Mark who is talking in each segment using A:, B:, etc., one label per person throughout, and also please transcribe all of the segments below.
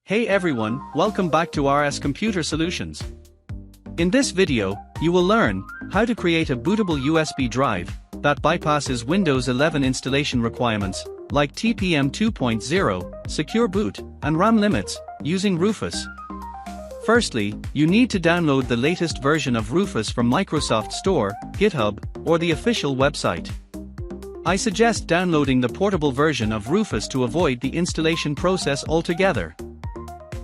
A: Hey everyone, welcome back to RS Computer Solutions. In this video, you will learn how to create a bootable USB drive that bypasses Windows 11 installation requirements like TPM 2.0, secure boot, and RAM limits using Rufus. Firstly, you need to download the latest version of Rufus from Microsoft Store, GitHub, or the official website. I suggest downloading the portable version of Rufus to avoid the installation process altogether.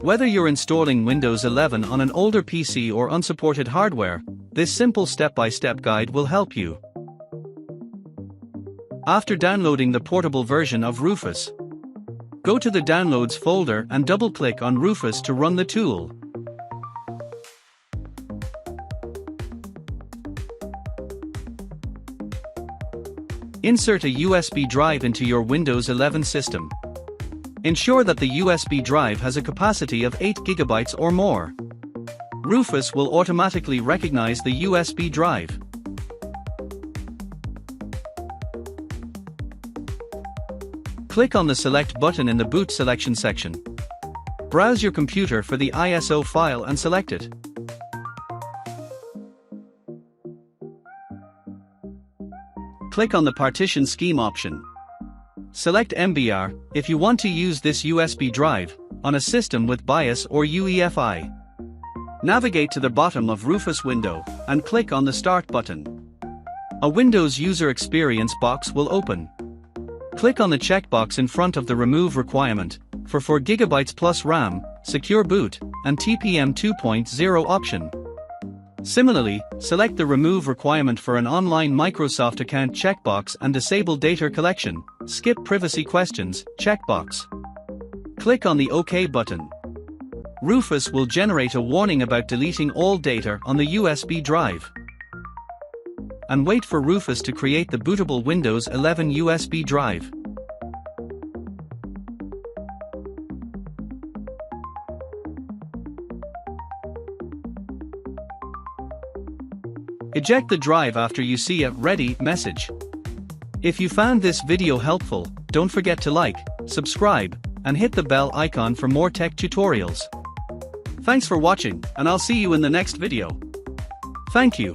A: Whether you're installing Windows 11 on an older PC or unsupported hardware, this simple step-by-step guide will help you. After downloading the portable version of Rufus, go to the Downloads folder and double-click on Rufus to run the tool. Insert a USB drive into your Windows 11 system. Ensure that the USB drive has a capacity of 8 GB or more. Rufus will automatically recognize the USB drive. Click on the Select button in the Boot Selection section. Browse your computer for the ISO file and select it. Click on the Partition Scheme option. Select MBR if you want to use this USB drive on a system with BIOS or UEFI. Navigate to the bottom of Rufus window and click on the Start button. A Windows User Experience box will open. Click on the checkbox in front of the Remove requirement for 4 GB plus RAM, Secure Boot, and TPM 2.0 option. Similarly, select the Remove requirement for an online Microsoft account checkbox and disable data collection, skip privacy questions, checkbox. Click on the OK button. Rufus will generate a warning about deleting all data on the USB drive. And wait for Rufus to create the bootable Windows 11 USB drive. Eject the drive after you see a Ready message. If you found this video helpful, don't forget to like, subscribe, and hit the bell icon for more tech tutorials. Thanks for watching, and I'll see you in the next video. Thank you.